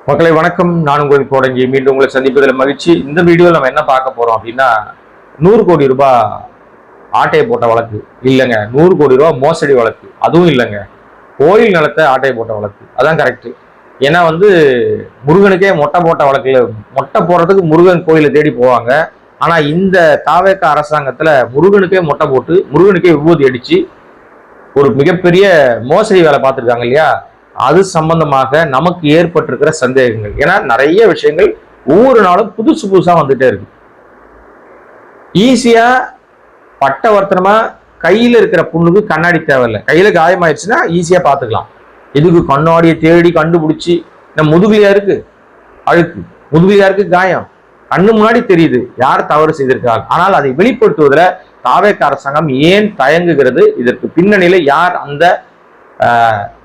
மக்களை வணக்கம். நான் உங்கள் கோடங்கி மீண்டும் உங்களை சந்திப்பதில் மகிழ்ச்சி. இந்த வீடியோவில் நம்ம என்ன பார்க்க போறோம் அப்படின்னா, 100 கோடி ரூபாய் ஆட்டையை போட்ட வழக்கு இல்லைங்க, 100 கோடி ரூபாய் மோசடி வழக்கு அதுவும் இல்லைங்க, கோயில் நிலத்தை ஆட்டையை போட்ட வழக்கு. அதான் கரெக்ட். ஏன்னா முருகனுக்கே மொட்டை போட்ட வழக்குல மொட்டை போடுறதுக்கு முருகன் கோயிலை தேடி போவாங்க. ஆனா இந்த தாவேக அரசாங்கத்துல முருகனுக்கே மொட்டை போட்டு முருகனுக்கே விபூதி அடிச்சு ஒரு மிகப்பெரிய மோசடி வேலை பார்த்துருக்காங்க இல்லையா? அது சம்பந்தமாக நமக்கு ஏற்பட்டிருக்கிற சந்தேகங்கள். ஏன்னா நிறைய விஷயங்கள் ஒவ்வொரு நாளும் புதுசு புதுசா வந்துட்டே இருக்கு. ஈஸியா பட்டவர்த்தனமா கையில இருக்கிற புண்ணுக்கு கண்ணாடி தேவையில்லை. கையில காயமாயிடுச்சுன்னா ஈஸியா பாத்துக்கலாம். இதுக்கு கண்ணாடியை தேடி கண்டுபிடிச்சி முதுகுலியா இருக்கு அழுக்கு, முதுகுலியா இருக்கு காயம், கண்ணு முன்னாடி தெரியுது யார் தவறு செய்திருக்காங்க. ஆனால் அதை வெளிப்படுத்துவதில் தாவேக அரசாங்கம் ஏன் தயங்குகிறது? இதற்கு பின்னணியில யார் அந்த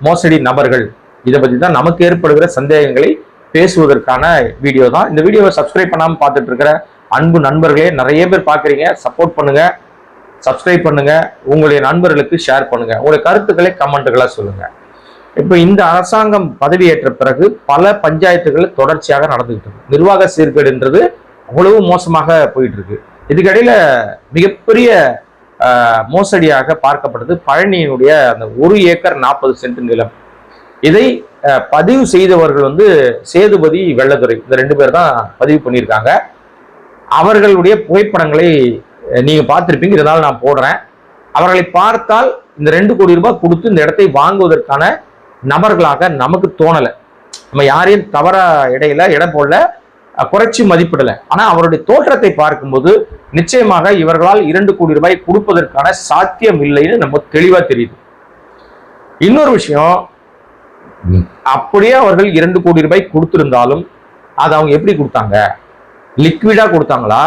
மோசடி நபர்கள்? இதை பத்தி தான் நமக்கு ஏற்படுகிற சந்தேகங்களை பேசுவதற்கான வீடியோ தான். இந்த வீடியோவை சப்ஸ்கிரைப் பண்ணாம பார்த்துட்டு இருக்கிற அன்பு நண்பர்களே நிறைய பேர் பாக்குறீங்க. சப்போர்ட் பண்ணுங்க, சப்ஸ்கிரைப் பண்ணுங்க, உங்களுடைய நண்பர்களுக்கு ஷேர் பண்ணுங்க, உங்களுடைய கருத்துக்களை கமெண்ட்டுகளா சொல்லுங்க. இப்ப இந்த அரசாங்கம் பதவியேற்ற பிறகு பல பஞ்சாயத்துகள் தொடர்ச்சியாக நடந்துகிட்டு இருக்கு. நிர்வாக சீர்கேடுன்றது அவ்வளவு மோசமாக போயிட்டு இருக்கு. இதுக்கிடையில மிகப்பெரிய மோசடியாக பார்க்கப்பட்டது பழனியினுடைய அந்த 1 ஏக்கர் 40 சென்ட் நிலம். இதை பதிவு செய்தவர்கள் சேதுபதி, வெள்ளதுரை, இந்த 2 பேர் தான் பதிவு பண்ணியிருக்காங்க. அவர்களுடைய புகைப்படங்களை நீங்க பார்த்திருப்பீங்க, இருந்தாலும் நான் போடுறேன். அவர்களை பார்த்தால் இந்த 2 கோடி ரூபாய் கொடுத்து இந்த இடத்தை வாங்குவதற்கான நபர்களாக நமக்கு தோணல. நம்ம யாரையும் தவறா இடம் போடல, குறைச்சி மதிப்பிடல. ஆனா அவருடைய தோற்றத்தை பார்க்கும்போது நிச்சயமாக இவர்களால் 2 கோடி ரூபாய் கொடுப்பதற்கான சாத்தியம் இல்லைன்னு நம்ம தெளிவா தெரியுது. இன்னொரு விஷயம், அப்படியே அவர்கள் 2 கோடி ரூபாய் கொடுத்திருந்தாலும் அது அவங்க எப்படி கொடுத்தாங்க? லிக்விடா கொடுத்தாங்களா?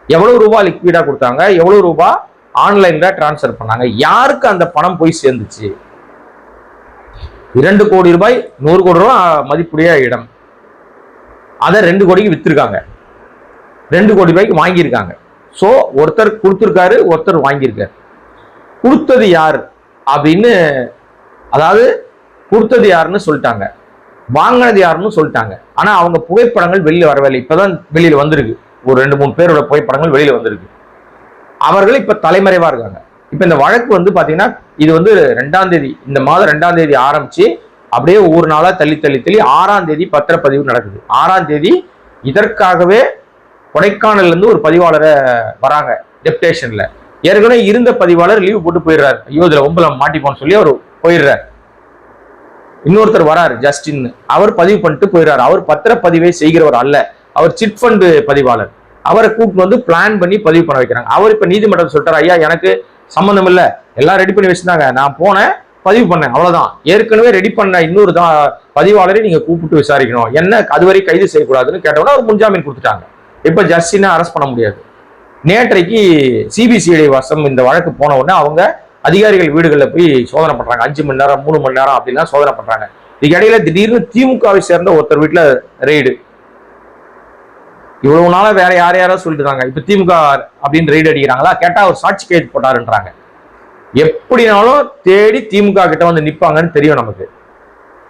எவ்வளவு ரூபாய் லிக்விடா கொடுத்தாங்க? எவ்வளவு ரூபாய் ஆன்லைன்ல டிரான்ஸ்பர் பண்ணாங்க? யாருக்கு அந்த பணம் போய் சேர்ந்துச்சு? 2 கோடி ரூபாய் 100 கோடி ரூபாய் மதிப்புடைய இடம், அதை 2 கோடிக்கு வித்திருக்காங்க, 2 கோடி ரூபாய்க்கு வாங்கியிருக்காங்க. சோ ஒருத்தர் கொடுத்திருக்காரு, ஒருத்தர் வாங்கியிருக்காரு. கொடுத்தது யார் அப்படின்னு, அதாவது கொடுத்தது யாருன்னு சொல்லிட்டாங்க, வாங்கினது யாருன்னு சொல்லிட்டாங்க. ஆனா அவங்க புகைப்படங்கள் வெளியில வரவில்லை. இப்பதான் வெளியில வந்திருக்கு. ஒரு 2-3 பேரோட புகைப்படங்கள் வெளியில வந்திருக்கு. அவர்கள் இப்ப தலைமறைவா இருக்காங்க. இப்ப இந்த வழக்கு பாத்தீங்கன்னா இது 2ஆம் தேதி, இந்த மாதம் 2ஆம் தேதி ஆரம்பிச்சு அப்படியே ஒவ்வொரு நாளா தள்ளி 6ஆம் தேதி பத்திரப்பதிவு நடக்குது. 6ஆம் தேதி இதற்காகவே கொடைக்கானல்ல இருந்து ஒரு பதிவாளரை வராங்க டெப்டேஷன்ல. ஏற்கனவே இருந்த பதிவாளர் லீவ் போட்டு போயிடுறாரு. ஐயோ இதுல ஒம்பல மாட்டிப்போன்னு சொல்லி அவர் போயிடுறாரு. இன்னொருத்தர் வராரு ஜஸ்டின், அவர் பதிவு பண்ணிட்டு போயிடுறாரு. அவர் பத்திரப்பதிவை செய்கிறவர் அல்ல, அவர் சிட் ஃபண்ட் பதிவாளர். அவரை கூப்பிட்டு பிளான் பண்ணி பதிவு பண்ண வைக்கிறாங்க. அவர் இப்ப நீதிமன்றம் சொல்லிட்டாரு, ஐயா எனக்கு சம்பந்தம் இல்லை, எல்லாம் ரெடி பண்ணி வச்சிருந்தாங்க, நான் போனேன் பதிவு பண்ணேன், அவ்வளவுதான். ஏற்கனவே ரெடி பண்ண இன்னொரு பதிவாளரை நீங்க கூப்பிட்டு விசாரிக்கணும், என்ன அதுவரை கைது செய்யக்கூடாதுன்னு கேட்டவொன்னா அவர் முன்ஜாமீன் கொடுத்துட்டாங்க. இப்ப ஜஸ்டினை அரெஸ்ட் பண்ண முடியாது. நேற்றைக்கு சிபிசிஐடி வசம் இந்த வழக்கு போன உடனே அவங்க அதிகாரிகள் வீடுகளில் போய் சோதனை பண்றாங்க. 5 மணி நேரம் 3 மணி நேரம் அப்படின்லாம் சோதனை பண்றாங்க. இதுக்கிடையில திடீர்னு திமுகவை சேர்ந்த ஒருத்தர் வீட்டுல ரெய்டு. இவ்வளவு நாளா வேற யாரையாரோ சொல்லிட்டு இருக்காங்க, இப்ப திமுக அப்படின்னு ரெய்டு அடிக்கிறாங்களா? கேட்டா அவர் சாட்சி கைது போட்டாருன்றாங்க. எப்படினாலும் தேடி திமுக கிட்ட நிப்பாங்கன்னு தெரியும் நமக்கு.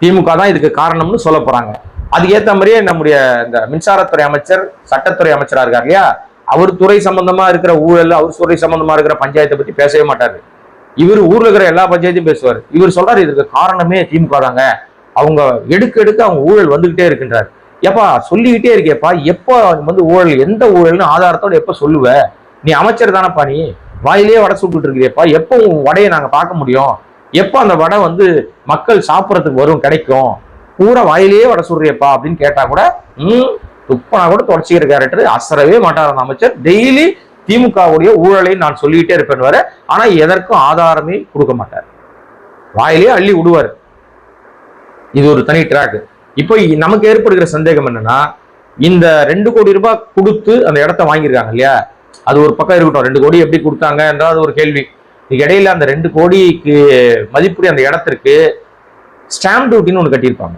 திமுக தான் இதுக்கு காரணம்னு சொல்ல போறாங்க. அதுக்கு ஏத்த மாதிரியே நம்முடைய இந்த மின்சாரத்துறை அமைச்சர், சட்டத்துறை அமைச்சரா இருக்காரு இல்லையா, அவர் துறை சம்பந்தமா இருக்கிற ஊழல், அவர் துறை சம்பந்தமா இருக்கிற பஞ்சாயத்தை பத்தி பேசவே மாட்டாரு. இவர் ஊர்ல இருக்கிற எல்லா பஞ்சாயத்தையும் பேசுவார். இவர் சொல்றாரு இதுக்கு காரணமே திமுக தாங்க, அவங்க எடுக்க அவங்க ஊழல் வந்துகிட்டே இருக்கின்றார். எப்பா சொல்லிக்கிட்டே இருக்கேப்பா, எப்போ ஊழல், எந்த ஊழல்னு ஆதாரத்தோட எப்ப சொல்லுவ? நீ அமைச்சர் தானப்பா, நீ வாயிலேயே வடை சுட்டுட்டு இருக்கிறியப்பா, எப்போ உன் வடையை நாங்க பார்க்க முடியும்? எப்போ அந்த வடை மக்கள் சாப்பிட்றதுக்கு வரும், கிடைக்கும்? பூரா வாயிலேயே வடை சுடுறியப்பா அப்படின்னு கேட்டா கூட துப்பனா கூட தொடச்சிக்கிற கேரக்டர், அசரவே மாட்டார் அந்த அமைச்சர். டெய்லி திமுகவுடைய ஊழலை நான் சொல்லிக்கிட்டே இருப்பேன் வர, ஆனா எதற்கும் ஆதாரமே கொடுக்க மாட்டார், வாயிலேயே அள்ளி விடுவார். இது ஒரு தனி ட்ராக். இப்போ நமக்கு ஏற்படுகிற சந்தேகம் என்னன்னா, இந்த 2 கோடி ரூபாய் கொடுத்து அந்த இடத்த வாங்கியிருக்காங்க இல்லையா, அது ஒரு பக்கம் இருக்கட்டும். 2 கோடி எப்படி கொடுத்தாங்க என்றால் ஒரு கேள்வி. இடையில அந்த 2 கோடிக்கு மதிப்புடைய அந்த இடத்திற்கு ஸ்டாம்ப் டியூட்டின்னு ஒன்று கட்டியிருப்பாங்க.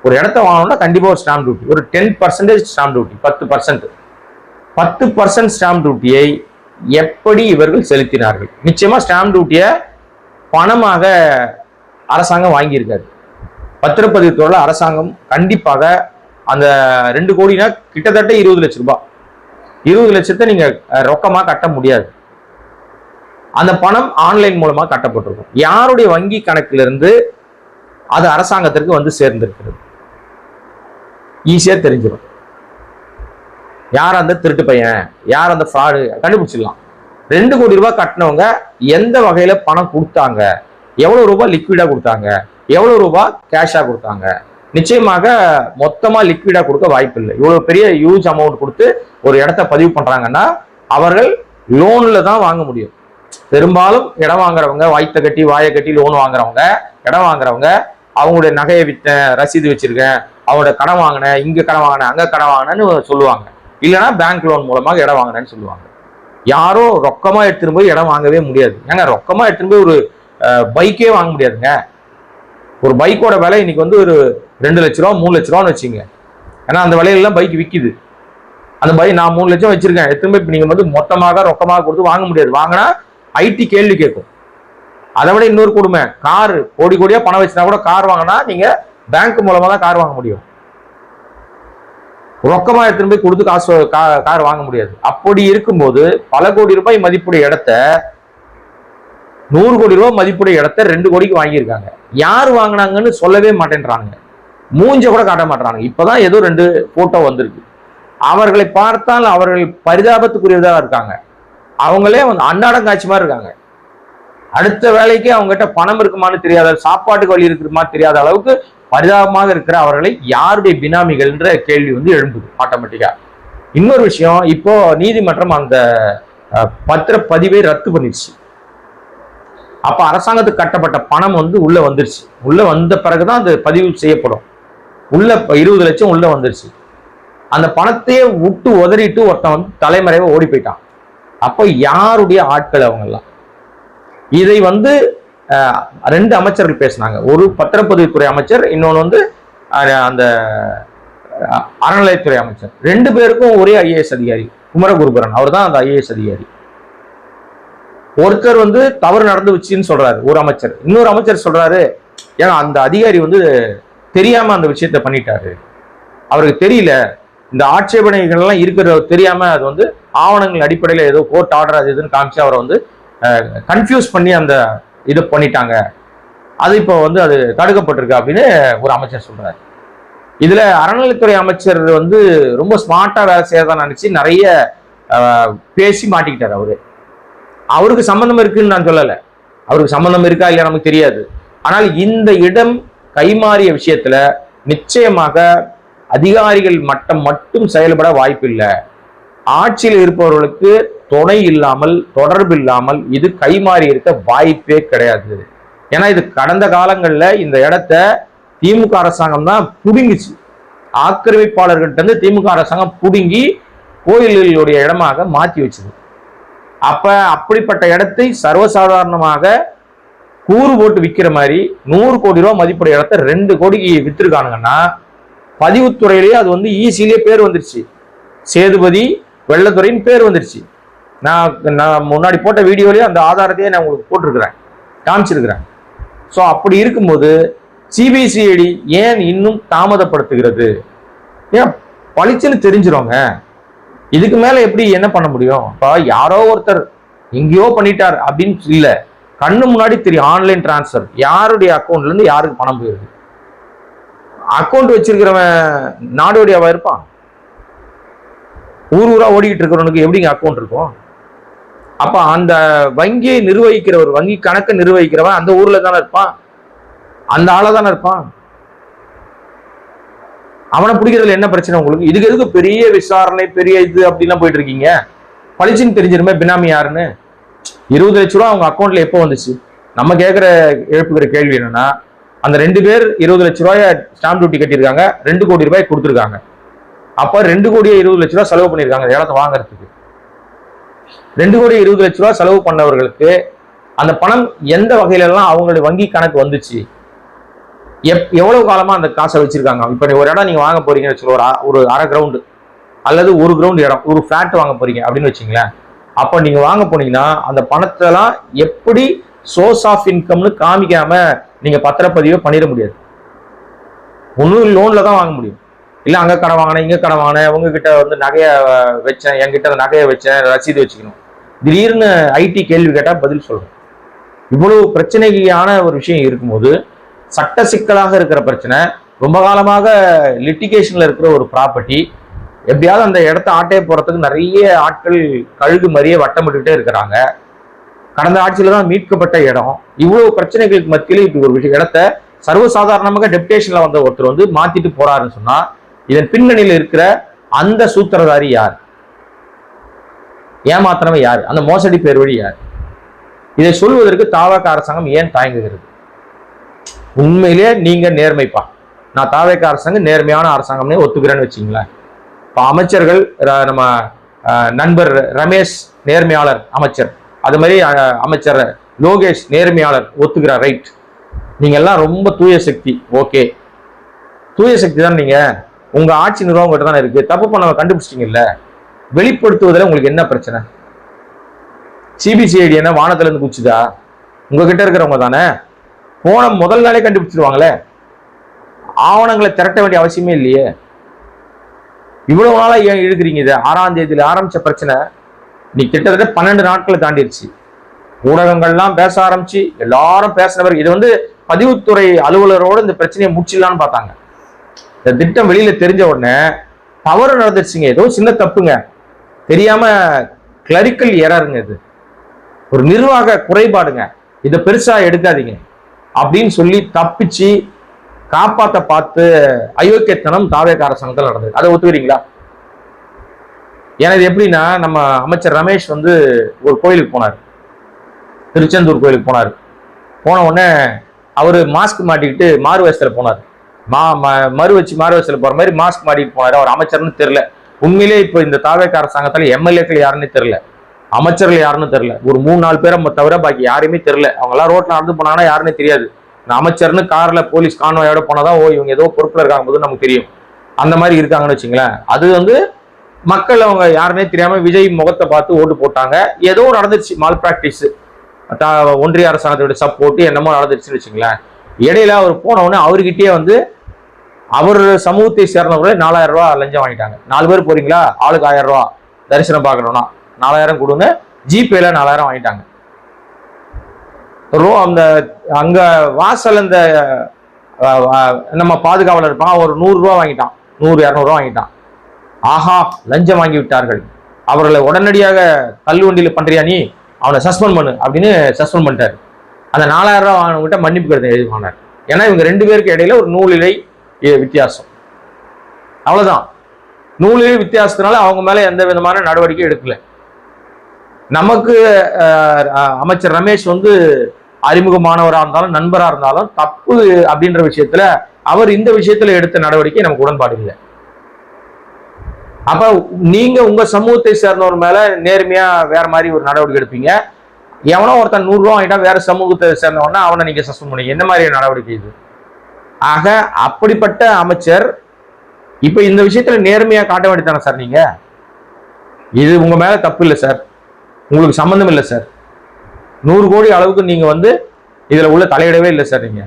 ஒரு இடத்த வாங்கணும்னா கண்டிப்பா ஒரு ஸ்டாம்ப் டியூட்டி, ஒரு 10% ஸ்டாம்ப் டியூட்டி, 10% ஸ்டாம்ப் டியூட்டியை எப்படி இவர்கள் செலுத்தினார்கள்? நிச்சயமா ஸ்டாம்ப் டியூட்டியை பணமாக அரசாங்கம் வாங்கியிருக்காரு. பத்திரப்பதிவு துறையில் அரசாங்கம் கண்டிப்பாக அந்த 2 கோடினா கிட்டத்தட்ட 20 லட்சம் ரூபாய். 20 லட்சத்தை நீங்க ரொக்கமா கட்ட முடியாது. அந்த பணம் ஆன்லைன் மூலமா கட்டப்பட்டிருக்கும். யாருடைய வங்கி கணக்கிலிருந்து அது அரசாங்கத்திற்கு வந்து சேர்ந்திருக்கிறது ஈஸியா தெரிஞ்சிடும். யார் அந்த திருட்டு பையன், யார் அந்த ஃப்ராடு கண்டுபிடிச்சிடலாம். 2 கோடி ரூபாய் கட்டினவங்க எந்த வகையில பணம் கொடுத்தாங்க, எவ்வளவு ரூபாய் லிக்விடா கொடுத்தாங்க, எவ்வளவு ரூபாய் கேஷா கொடுத்தாங்க. நிச்சயமாக மொத்தமா லிக்விடா கொடுக்க வாய்ப்பு இல்லை. இவ்வளவு பெரிய ஹியூஜ் அமௌண்ட் கொடுத்து ஒரு இடத்த பதிவு பண்றாங்கன்னா அவர்கள் லோன்ல தான் வாங்க முடியும். பெரும்பாலும் இடம் வாங்குறவங்க, வாய்த்த கட்டி வாயை கட்டி லோன் வாங்குறவங்க, இடம் வாங்குறவங்க அவங்களுடைய நகையை வித்த ரசீது வச்சிருக்கேன், அவங்களோட கடன் வாங்கினேன், இங்க கடன் வாங்கினேன், அங்க கடன் வாங்கினேன்னு சொல்லுவாங்க. இல்லைன்னா பேங்க் லோன் மூலமாக இடம் வாங்கினேன்னு சொல்லுவாங்க. யாரோ ரொக்கமா எடுத்துட்டு போய் இடம் வாங்கவே முடியாது. ஏங்க ரொக்கமா எடுத்துட்டு போய் ஒரு பைக்கே வாங்க முடியாதுங்க. ஒரு பைக்கோட விலை இன்னைக்கு வந்து ஒரு 2 லட்ச ரூபா 3 லட்ச ரூபான்னு வச்சுங்க. ஏன்னா அந்த விலையெல்லாம் பைக் விற்கிது. அந்த பைக் நான் 3 லட்சம் வச்சிருக்கேன், எடுத்துட்டு போய் நீங்க வந்து மொத்தமாக ரொக்கமாக கொடுத்து வாங்க முடியாது. வாங்கினா ஐடி கேள்வி கேட்கும். அதை விட இன்னொரு கொடுமை, கார் கோடி கோடியா பணம் வச்சுனா கூட கார் வாங்கினா நீங்க பேங்க் மூலமா தான் கார் வாங்க முடியும். ரொக்கமா எடுத்துட்டு போய் கொடுத்து காசு கார் வாங்க முடியாது. அப்படி இருக்கும்போது பல கோடி ரூபாய் மதிப்புடைய இடத்த 100 கோடி ரூபாய் மதிப்புடைய இடத்த 2 கோடிக்கு வாங்கியிருக்காங்க. யார் வாங்கினாங்கன்னு சொல்லவே மாட்டேன்றாங்க, மூஞ்ச கூட காட்ட மாட்டாங்க. இப்பதான் ஏதோ 2 போட்டோ வந்திருக்கு. அவர்களை பார்த்தால் அவர்கள் பரிதாபத்துக்குரியதாக இருக்காங்க. அவங்களே வந்து அன்னாடம் காட்சி மாதிரி இருக்காங்க. அடுத்த வேலைக்கு அவங்க கிட்ட பணம் இருக்குமான்னு தெரியாத, சாப்பாட்டுக்கு வழி இருக்குமா தெரியாத அளவுக்கு பரிதாபமாக இருக்கிற அவர்களை யாருடைய பினாமிகள்ன்ற கேள்வி வந்து எழும்புது ஆட்டோமேட்டிக்கா. இன்னொரு விஷயம், இப்போ நீதிமன்றம் அந்த பத்திரப்பதிவை ரத்து பண்ணிடுச்சு. அப்ப அரசாங்கத்துக்கு கட்டப்பட்ட பணம் வந்து உள்ள வந்துருச்சு. உள்ள வந்த பிறகுதான் அது பதிவு செய்யப்படும். உள்ள 20 லட்சம் உள்ள வந்துருச்சு. அந்த பணத்தையே விட்டு உதறிட்டு ஒருத்தன் வந்து தலைமறைவா ஓடி போயிட்டான். அப்ப யாருடைய ஆட்கள் அவங்க எல்லாம்? இதை வந்து 2 அமைச்சர்கள் பேசினாங்க. ஒரு பத்திரப்பதிவுத்துறை அமைச்சர், இன்னொன்று வந்து அந்த அறநிலையத்துறை அமைச்சர். 2 பேருக்கும் ஒரே ஐஏஎஸ் அதிகாரி குமரகுருபரன், அவர் தான் அந்த ஐஏஎஸ் அதிகாரி. ஒருத்தர் வந்து தவறு நடந்து வச்சுன்னு சொல்றாரு ஒரு அமைச்சர், இன்னொரு அமைச்சர் சொல்றாரு ஏன்னா அந்த அதிகாரி வந்து தெரியாம அந்த விஷயத்த பண்ணிட்டாரு, அவருக்கு தெரியல, இந்த ஆட்சேபனைகள் எல்லாம் இருக்கிற தெரியாம அது வந்து ஆவணங்கள் அடிப்படையில் ஏதோ கோர்ட் ஆர்டர் அது இதுன்னு காமிச்சு அவரை வந்து கன்ஃபியூஸ் பண்ணி அந்த இதை பண்ணிட்டாங்க, அது இப்போ வந்து அது தடுக்கப்பட்டிருக்கு அப்படின்னு ஒரு அமைச்சர் சொல்றாரு. இதுல அறநிலைத்துறை அமைச்சர் வந்து ரொம்ப ஸ்மார்ட்டா வேலை செய்யறதா நினைச்சு நிறைய பேசி மாட்டிக்கிட்டாரு. அவருக்கு சம்பந்தம் இருக்குன்னு நான் சொல்லல, அவருக்கு சம்பந்தம் இருக்கா இல்லையா நமக்கு தெரியாது. ஆனால் இந்த இடம் கைமாறிய விஷயத்துல நிச்சயமாக அதிகாரிகள் மட்டம் மட்டும் செயல்பட வாய்ப்பு இல்லை. ஆட்சியில் இருப்பவர்களுக்கு துணை இல்லாமல், தொடர்பு இல்லாமல் இது கைமாறி இருக்க வாய்ப்பே கிடையாது. ஏன்னா இது கடந்த காலங்கள்ல இந்த இடத்த திமுக அரசாங்கம் தான் புடுங்கிச்சு. ஆக்கிரமிப்பாளர்கிட்ட இருந்து திமுக அரசாங்கம் புடுங்கி கோயில்களுடைய இடமாக மாற்றி வச்சது. அப்ப அப்படிப்பட்ட இடத்தை சர்வசாதாரணமாக கூறு போட்டு விற்கிற மாதிரி 100 கோடி ரூபாய் மதிப்புடைய இடத்த 2 கோடிக்கு வித்துருக்கானுங்கன்னா பதிவுத்துறையிலேயே அது வந்து ஈஸியிலேயே பேர் வந்துருச்சு. சேதுபதி வெள்ளத்துறையின் பேர் வந்துருச்சு. நான் முன்னாடி போட்ட வீடியோலயே அந்த ஆதாரத்தையே நான் உங்களுக்கு போட்டிருக்கிறேன், காமிச்சிருக்கிறேன். ஸோ அப்படி இருக்கும்போது சிபிசிஐடி ஏன் இன்னும் தாமதப்படுத்துகிறது? ஏன் பளிச்சுன்னு தெரிஞ்சிருவாங்க. இதுக்கு மேல எப்படி என்ன பண்ண முடியும்? இப்போ யாரோ ஒருத்தர் எங்கேயோ பண்ணிட்டார் அப்படின்னு இல்லை, கண்ணு முன்னாடி தெரியும். ஆன்லைன் டிரான்ஸ்ஃபர் யாருடைய அக்கௌண்ட்ல இருந்து யாருக்கு பணம் போயிருக்கு. அக்கௌண்ட் வச்சிருக்கிறவன் நாடோடியாவா இருப்பான்? ஊரா ஓடிக்கிட்டு இருக்கிறவனுக்கு எப்படிங்க அக்கௌண்ட் இருக்கும்? அப்ப அந்த வங்கியை நிர்வகிக்கிறவர், வங்கி கணக்கை நிர்வகிக்கிறவன் அந்த ஊர்ல தானே இருப்பான், அந்த ஆள தானே இருப்பான். அவனை பிடிக்கிறதுல என்ன பிரச்சனை உங்களுக்கு? இதுக்கு எதுக்கு பெரிய விசாரணை, பெரிய இது அப்படிலாம் போயிட்டு இருக்கீங்க? பளிச்சுன்னு தெரிஞ்சிருமே பினாமி யாருன்னு. 20 லட்ச ரூபா அவங்க அக்கௌண்ட்ல எப்போ வந்துச்சு? நம்ம எழுப்புகிற கேள்வி என்னன்னா, அந்த 2 பேர் 20 லட்ச ரூபாய ஸ்டாம்ப் டியூட்டி கட்டியிருக்காங்க, 2 கோடி ரூபாய் கொடுத்துருக்காங்க. அப்ப 2 கோடியே 20 லட்ச ரூபாய் செலவு பண்ணியிருக்காங்க இடத்தை வாங்குறதுக்கு. 2 கோடி 20 லட்ச ரூபாய் செலவு பண்ணவர்களுக்கு அந்த பணம் எந்த வகையில எல்லாம் அவங்களுடைய வங்கி கணக்கு வந்துச்சு? எவ்வளவு காலமா அந்த காசை வச்சிருக்காங்க? இப்ப ஒரு இடம் நீங்க வாங்க போறீங்கன்னு வச்சுக்கோ, ஒரு அரை கிரவுண்டு அல்லது 1 கிரவுண்ட் இடம், ஒரு பிளாட் வாங்க போறீங்க அப்படின்னு வச்சுங்களேன். அப்ப நீங்க வாங்க போனீங்கன்னா அந்த பணத்தை எல்லாம் எப்படி சோர்ஸ் ஆஃப் இன்கம்னு காமிக்காம நீங்க பத்திரப்பதிவை பண்ணிட முடியாது. ஒன்னும் லோன்ல தான் வாங்க முடியும். இல்லை அங்கே கடை வாங்கினேன் இங்கே கடை வாங்கினேன் உங்ககிட்ட வந்து நகையை வச்சேன் என்கிட்ட நகையை வச்சேன் ரசீது வச்சுக்கணும். திடீர்னு ஐடி கேள்வி கேட்டால் பதில் சொல்றேன். இவ்வளவு பிரச்சனையான ஒரு விஷயம் இருக்கும்போது சட்ட சிக்கலாக இருக்கிற பிரச்சனை, ரொம்ப காலமாக லிட்டிகேஷன்ல இருக்கிற ஒரு ப்ராப்பர்ட்டி, எப்படியாவது அந்த இடத்த ஆட்டைய போறதுக்கு நிறைய ஆட்கள் கழுகு மறிய வட்டமிட்டுக்கிட்டே இருக்கிறாங்க. கடந்த ஆட்சியில தான் மீட்கப்பட்ட இடம். இவ்வளவு பிரச்சனைகளுக்கு மத்தியில இப்படி ஒரு இடத்த சர்வசாதாரணமாக டெப்டேஷன்ல வந்த ஒருத்தர் வந்து மாத்திட்டு போறாருன்னு சொன்னா, இதன் பின்னணியில் இருக்கிற அந்த சூத்திரதாரி யார்? ஏமாத்தினவன் யார்? அந்த மோசடி பேர் வழி யார்? இதை சொல்வதற்கு தாவேகா அரசாங்கம் ஏன் தயங்குகிறது? உண்மையிலே நீங்க நேர்மைப்பா, நான் தாவேகா அரசாங்கம் நேர்மையான அரசாங்கம்னே ஒத்துக்கிறேன்னு வச்சுங்களேன். இப்போ அமைச்சர்கள், நம்ம நண்பர் ரமேஷ் நேர்மையாளர் அமைச்சர், அது மாதிரி அமைச்சர் லோகேஷ் நேர்மையாளர் ஒத்துக்கிறார், ரைட். நீங்க எல்லாம் ரொம்ப தூய சக்தி, ஓகே. தூய சக்தி தான் நீங்க, உங்க ஆட்சி நிர்வாகம் கிட்ட தானே இருக்கு. தப்பு பண்ண கண்டுபிடிச்சிட்டீங்கல்ல, வெளிப்படுத்துவதில் உங்களுக்கு என்ன பிரச்சனை? சிபிசிஐடி என்ன வானத்துல இருந்து குச்சிதா? உங்ககிட்ட இருக்கிறவங்க தானே போன முதல் நாளே கண்டுபிடிச்சிருவாங்களே. ஆவணங்களை திரட்ட வேண்டிய அவசியமே இல்லையே. இவ்வளவு நாளா ஏன் இழுக்கிறீங்க? இது 6ஆம் தேதியில ஆரம்பிச்ச பிரச்சனை நீ கிட்டத்தட்ட 12 நாட்களை தாண்டிடுச்சு. ஊடகங்கள்லாம் பேச ஆரம்பிச்சு, எல்லாரும் பேசினவர் இது வந்து பதிவுத்துறை அலுவலரோடு இந்த பிரச்சனையை முடிச்சிடலான்னு பார்த்தாங்க. இந்த திட்டம் வெளியில தெரிஞ்ச உடனே தவறு நடந்துருச்சுங்க, ஏதோ சின்ன தப்புங்க, தெரியாம கிளரிக்கல் எரருங்க, இது ஒரு நிர்வாக குறைபாடுங்க, இதை பெருசா எடுக்காதீங்க அப்படின்னு சொல்லி தப்பிச்சு காப்பாத்த பார்த்து அயோக்கியத்தனம் தாவேகா அரசாங்கத்தில் நடந்தது. அதை ஒத்துக்கிறீங்களா? எனக்கு எப்படின்னா, நம்ம அமைச்சர் ரமேஷ் வந்து ஒரு கோயிலுக்கு போனார், திருச்செந்தூர் கோயிலுக்கு போனார். போன உடனே அவரு மாஸ்க் மாட்டிக்கிட்டு மாறு வேஷத்துல போனார். மாறு வேஷத்துல போற மாதிரி மாஸ்க் மாட்டிட்டு போனார். அவர் அமைச்சர்னு தெரியல. உண்மையிலே இப்போ இந்த தாவேகா அரசாங்கத்தில் எம்எல்ஏக்கள் யாருன்னு தெரியல, அமைச்சர்கள் யாருன்னு தெரியல. ஒரு 3-4 பேரை தவிர பாக்கி யாருமே தெரியல. அவங்க எல்லாம் ரோட்ல நடந்து போனாங்கன்னா யாருன்னு தெரியாது. அமைச்சர்னு கார்ல போலீஸ் கான்வாயோட போனாதான் ஓ இவங்க ஏதோ பொறுப்புல இருக்காங்க போது நமக்கு தெரியும். அந்த மாதிரி இருக்காங்கன்னு வச்சுங்களேன். அது வந்து மக்கள் அவங்க யாருன்னே தெரியாம விஜய் முகத்தை பார்த்து ஓட்டு போட்டாங்க. ஏதோ நடந்துருச்சு, மால் பிராக்டிஸ், ஒன்றிய அரசாங்கத்தோட சப்போர்ட் என்னமோ நடந்துருச்சுன்னு வச்சுங்களேன். இடையில அவர் போனவுடனே அவர்கிட்டயே வந்து அவர் சமூகத்தை சேர்ந்தவர்களே 4000 ரூபா லஞ்சம் வாங்கிட்டாங்க. 4 பேர் போறீங்களா, ஆளுக்கு 1000 ரூபா தரிசனம் பார்க்கணும்னா 4000 கொடுங்க, ஜிபேல 4000 வாங்கிட்டாங்க. அந்த அங்க வாசல் அந்த நம்ம பாதுகாவலர் இருப்பான், ஒரு 100 ரூபா வாங்கிட்டான், 100-200 ரூபா வாங்கிட்டான். ஆஹா, லஞ்சம் வாங்கி விட்டார்கள், அவர்களை உடனடியாக தள்ளுவண்டியில பண்றியா நீ, அவனை சஸ்பெண்ட் பண்ணு அப்படின்னு சஸ்பெண்ட் பண்ணிட்டாரு. அந்த 4000 ரூபா வாங்கிட்ட மன்னிப்பு கருத்தை எழுதி வாங்கினார். ஏன்னா இவங்க 2 பேருக்கு இடையில ஒரு நூலிலை வித்தியாசம், அவ்வளவுதான். நூலிலை வித்தியாசத்தினால அவங்க மேல எந்த விதமான நடவடிக்கை எடுக்கல. நமக்கு அமைச்சர் ரமேஷ் வந்து அறிமுகமானவராக இருந்தாலும் நண்பராக இருந்தாலும் தப்பு அப்படின்ற விஷயத்துல அவர் இந்த விஷயத்துல எடுத்த நடவடிக்கை நமக்கு உடன்பாடு இல்லை. அப்ப நீங்க உங்க சமூகத்தை சேர்ந்தவர் மேல நேர்மையா வேற மாதிரி ஒரு நடவடிக்கை எடுப்பீங்க. எவனோ ஒருத்தன் 100 ரூபா வாங்கிட்டா வேற சமூகத்தை சேர்ந்தவனா அவனை நீங்க சஸ்பெண்ட் பண்ணீங்க. என்ன மாதிரி நடவடிக்கை இது? ஆக அப்படிப்பட்ட அமைச்சர் இப்ப இந்த விஷயத்துல நேர்மையா காட்ட வேண்டியதானே சார். நீங்க இது உங்க மேல தப்பு இல்லை சார், உங்களுக்கு சம்பந்தம் இல்லை சார், 100 கோடி அளவுக்கு நீங்க வந்து இதுல உள்ள தலையிடவே இல்லை சார். நீங்க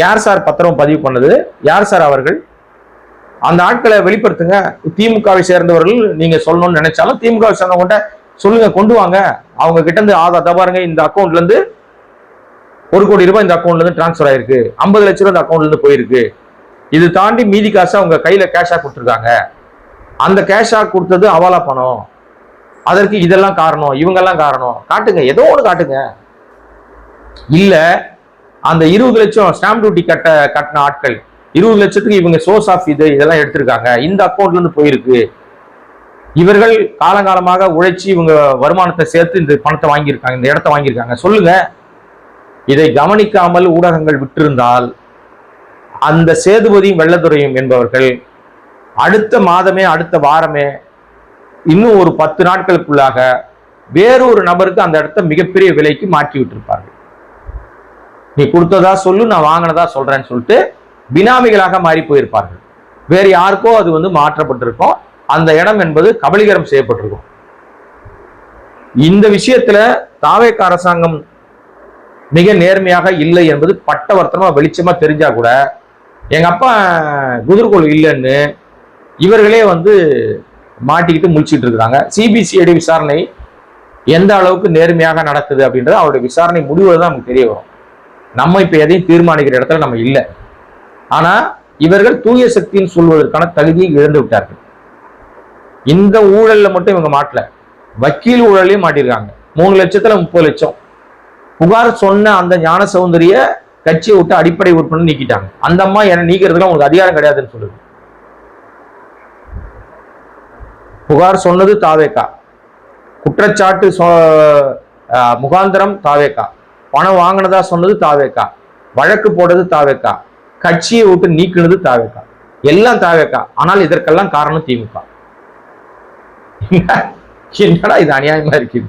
யார் சார் பத்திரம் பதிவு பண்ணது? யார் சார் அவர்கள்? அந்த ஆட்களை வெளிப்படுத்துங்க. திமுகவை சேர்ந்தவர்கள் நீங்க சொல்லணும்னு நினைச்சாலும் திமுகவை சேர்ந்தவங்க சொல்லுங்க, கொண்டு வாங்க. அவங்க கிட்ட இருந்து ஆதார் பாருங்க, இந்த அக்கௌண்ட்ல இருந்து 1 கோடி ரூபாய் இந்த அக்கௌண்ட்ல இருந்து டிரான்ஸ்பர் ஆயிருக்கு, 50 லட்சம் ரூபாய் இந்த அக்கௌண்ட்ல இருந்து போயிருக்கு, இது தாண்டி மீதி காசை அவங்க கையில கேஷா கொடுத்துருக்காங்க, அந்த கேஷா கொடுத்தது அவாலா பணம், அதற்கு இதெல்லாம் காரணம், இவங்கெல்லாம் காரணம், காட்டுங்க, ஏதோ ஒன்று காட்டுங்க. இல்ல அந்த 20 லட்சம் ஸ்டாம்ப் டியூட்டி கட்டின ஆட்கள் 20 லட்சத்துக்கு இவங்க சோர்ஸ் ஆஃப் இதெல்லாம் எடுத்திருக்காங்க, இந்த அக்கௌண்ட்ல இருந்து போயிருக்கு, இவர்கள் காலங்காலமாக உழைச்சி இவங்க வருமானத்தை சேர்த்து இந்த பணத்தை வாங்கியிருக்காங்க, இந்த இடத்தை வாங்கியிருக்காங்க, சொல்லுங்க. இதை கவனிக்காமல் ஊடகங்கள் விட்டிருந்தால் அந்த சேதுபதியும் வெள்ளத்துறையும் என்பவர்கள் அடுத்த மாதமே அடுத்த வாரமே இன்னும் ஒரு 10 நாட்களுக்குள்ளாக வேறொரு நபருக்கு அந்த இடத்த மிகப்பெரிய விலைக்கு மாற்றி விட்டிருப்பார்கள். நீ கொடுத்ததா சொல்லு, நான் வாங்கினதா சொல்றேன்னு சொல்லிட்டு பினாமிகளாக மாறி போயிருப்பார்கள். வேறு யாருக்கோ அது வந்து மாற்றப்பட்டிருக்கும். அந்த இடம் என்பது கபலீகரம் செய்யப்பட்டிருக்கும். இந்த விஷயத்துல தாவேகா அரசாங்கம் மிக நேர்மையாக இல்லை என்பது பட்டவர்த்தனமா வெளிச்சமா தெரிஞ்சா கூட எங்க அப்பா குதிர்கோள் இல்லைன்னு இவர்களே வந்து மாட்டிக்கிட்டு முழிச்சிட்டு இருக்கிறாங்க. சிபிசிஐடி விசாரணை எந்த அளவுக்கு நேர்மையாக நடக்குது அப்படின்றது அவருடைய விசாரணை முடிவுல தான் நமக்கு தெரிய வரும். நம்ம இப்ப எதையும் தீர்மானிக்கிற இடத்துல நம்ம இல்லை. ஆனா இவர்கள் தூய சக்தின்னு சொல்வதற்கான தகுதியை இழந்து விட்டார்கள். இந்த ஊழல்ல மட்டும் இவங்க மாட்டல, வக்கீல் ஊழலையும் மாட்டிருக்காங்க. 3 லட்சத்துல 30 லட்சம் புகார் சொன்ன அந்த ஞான சௌந்தரிய கட்சியை விட்டு அடிப்படை உறுப்பினர் நீக்கிட்டாங்க. அந்த அம்மா என்ன நீக்கிறதுக்கு உங்களுக்கு அதிகாரம் கிடையாதுன்னு சொல்லுது. புகார் சொன்னது தாவேகா, குற்றச்சாட்டு முகாந்திரம் தாவேகா, பணம் வாங்கினதா சொன்னது தாவேகா, வழக்கு போடுறது தாவேகா, கட்சியை விட்டு நீக்கினது தாவேகா, எல்லாம் தாவேகா. ஆனால் இதற்கெல்லாம் காரணம் திமுக. என்னடா இது அநியாயமா இருக்குது,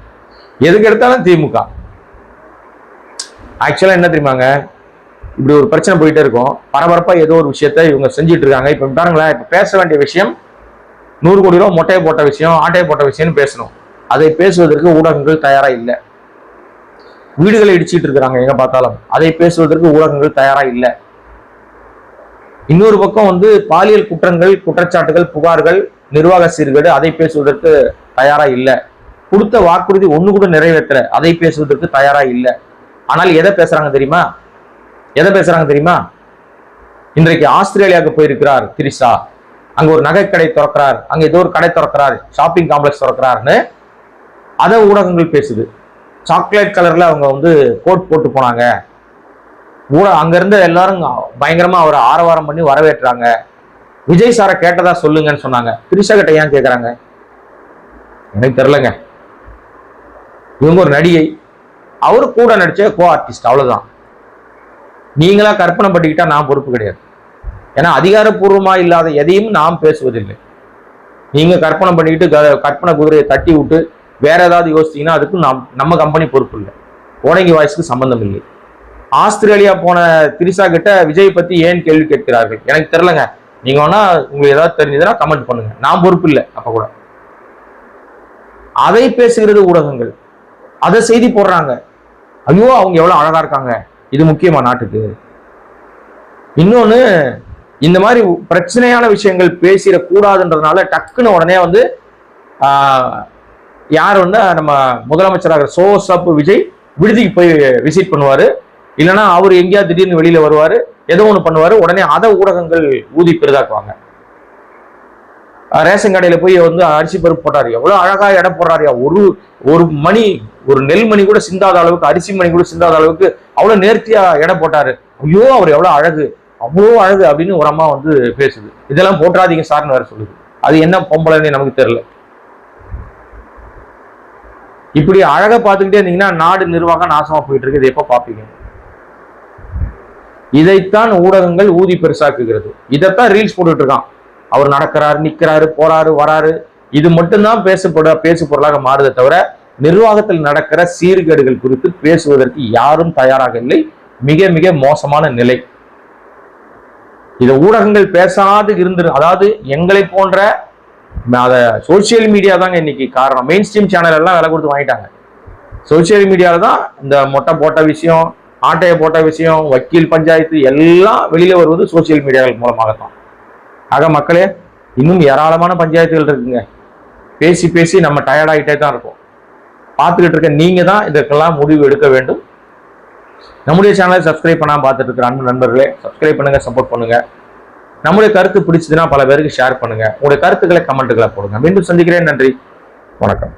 எதுக்கு எடுத்தாலும் திமுக. ஆக்சுவலா என்ன தெரியுமாங்க, இப்படி ஒரு பிரச்சனை போயிட்டே இருக்கும். பரபரப்பா ஏதோ ஒரு விஷயத்த இவங்க செஞ்சுட்டு இருக்காங்க. இப்ப பாருங்களேன், இப்ப பேச வேண்டிய விஷயம் 100 கோடி ரூபாய் மொட்டையை போட்ட விஷயம், ஆட்டையை போட்ட விஷயம்னு பேசணும். அதை பேசுவதற்கு ஊடகங்கள் தயாரா இல்லை. வீடுகளை இடிச்சிட்டு இருக்கிறாங்க எங்க பார்த்தாலும், அதை பேசுவதற்கு ஊடகங்கள் தயாரா இல்லை. இன்னொரு பக்கம் வந்து பாலியல் குற்றங்கள், குற்றச்சாட்டுகள், புகார்கள், நிர்வாக சீர்கேடு, அதை பேசுவதற்கு தயாரா இல்லை. கொடுத்த வாக்குறுதி ஒண்ணு கூட நிறைவேற்றல, அதை பேசுவதற்கு தயாரா இல்லை. ஆனால் எதை பேசுறாங்க தெரியுமா? எதை பேசுறாங்க தெரியுமா? இன்றைக்கு ஆஸ்திரேலியாவுக்கு போயிருக்கிறார் திரிஷா, அங்க ஒரு நகை கடை திறக்கிறார், அங்க ஏதோ ஒரு கடை திறக்கிறார், ஷாப்பிங் காம்ப்ளெக்ஸ் திறக்கிறாருன்னு அதை ஊடகங்கள் பேசுது. சாக்லேட் கலர்ல அவங்க வந்து கோட் போட்டு போனாங்க, அங்க இருந்து எல்லாரும் பயங்கரமா அவரை ஆரவாரம் பண்ணி வரவேற்றாங்க. விஜய் சாரை கேட்டதா சொல்லுங்கன்னு சொன்னாங்க. திரிஷா கிட்ட ஏன் கேட்கறாங்க எனக்கு தெரியலங்க. இவங்க ஒரு நடிகை, அவரு கூட நடிச்ச கோ ஆர்டிஸ்ட், அவ்வளவுதான். நீங்களா கற்பனை பண்ணிக்கிட்டா நான் பொறுப்பு கிடையாது. ஏன்னா அதிகாரப்பூர்வமா இல்லாத எதையும் நாம் பேசுவதில்லை. நீங்க கற்பனை பண்ணிக்கிட்டு கற்பனை குதிரையை தட்டி விட்டு வேற ஏதாவது யோசிச்சீங்கன்னா அதுக்கு நம்ம கம்பெனி பொறுப்பு இல்லை. கோடங்கி வாய்ஸ்க்கு சம்பந்தம் இல்லை. ஆஸ்திரேலியா போன திரிஷா கிட்ட விஜய் பத்தி ஏன் கேள்வி கேட்கிறார்கள் எனக்கு தெரியலங்க. நீங்க வேணா உங்களுக்கு ஏதாவது தெரிஞ்சதுன்னா கமெண்ட் பண்ணுங்க, நான் பொறுப்பு இல்லை. அப்ப கூட அதை பேசுகிறது ஊடகங்கள், அதை செய்தி போடுறாங்க. ஐயோ அவங்க எவ்வளவு அழகா இருக்காங்க, இது முக்கியமா நாட்டுக்கு? இன்னொன்னு, இந்த மாதிரி பிரச்சனையான விஷயங்கள் பேசிடக்கூடாதுன்றதுனால டக்குன்னு உடனே வந்து யார் வந்து நம்ம முதலமைச்சராக சோசப் விஜய் விடுதிக்கு போய் விசிட் பண்ணுவாரு, இல்லைன்னா அவர் எங்கேயாவது திடீர்னு வெளியில வருவாரு, ஏதோ ஒண்ணு பண்ணுவாரு, உடனே அதை ஊடகங்கள் ஊதி பெரிதாக்குவாங்க. ரேஷன் கடையில போய் வந்து அரிசி பருப்பு போட்டாரு, எவ்வளவு அழகா எடை போடுறாருயா, ஒரு மணி, ஒரு நெல் மணி கூட சிந்தாத அளவுக்கு, அரிசி மணி கூட சிந்தாத அளவுக்கு அவ்வளவு நேர்த்தியா எடை போட்டாரு, ஐயோ அவர் எவ்வளவு அழகு, அவ்வளோ அழகு அப்படின்னு ஒரு அம்மா வந்து பேசுது. இதெல்லாம் போட்டுறாதீங்க சார்னு வேற சொல்லுது. அது என்ன பொம்பளைன்னு நமக்கு தெரியல. இப்படி அழகா பார்த்துக்கிட்டே இருந்தீங்கன்னா நாடு நிர்வாகம் நாசமா போயிட்டு இருக்கு. இதை எப்ப பார்ப்பீங்க? இதைத்தான் ஊடகங்கள் ஊதி பெருசாக்குகிறது. இதைத்தான் ரீல்ஸ் போட்டுட்டு இருக்கான். அவர் நடக்கிறாரு, நிக்கிறாரு, போறாரு, வராரு, இது மட்டும்தான் பேசு பொருளாக மாறுதே தவிர நிர்வாகத்தில் நடக்கிற சீர்கேடுகள் குறித்து பேசுவதற்கு யாரும் தயாராக இல்லை. மிக மிக மோசமான நிலை. இதை ஊடகங்கள் பேசாது இருந்து, அதாவது எங்களை போன்ற அதை சோசியல் மீடியா தாங்க இன்னைக்கு காரணம். மெயின் ஸ்ட்ரீம் சேனல் எல்லாம் விலை கொடுத்து வாங்கிட்டாங்க. சோசியல் மீடியால தான் இந்த மொட்டை போட்ட விஷயம், ஆட்டையை போட்ட விஷயம், வக்கீல் பஞ்சாயத்து எல்லாம் வெளியில வருவது சோசியல் மீடியாக்கள் மூலமாகத்தான். ஆக மக்களே, இன்னும் ஏராளமான பஞ்சாயத்துகள் இருக்குங்க. பேசி பேசி நம்ம டயர்ட் ஆகிட்டே தான் இருக்கோம். பார்த்துக்கிட்டு இருக்க நீங்க தான் இதற்கெல்லாம் முடிவு எடுக்க வேண்டும். நம்முடைய சேனலை சப்ஸ்கிரைப் பண்ணாம பார்த்துட்டு இருக்கிற அன்பு நண்பர்களே, சப்ஸ்கிரைப் பண்ணுங்க, சப்போர்ட் பண்ணுங்க. நம்முடைய கருத்து பிடிச்சதுன்னா பல பேருக்கு ஷேர் பண்ணுங்க. உங்களுடைய கருத்துக்களை கமெண்ட்டுகளை போடுங்க. மீண்டும் சந்திக்கிறேன். நன்றி, வணக்கம்.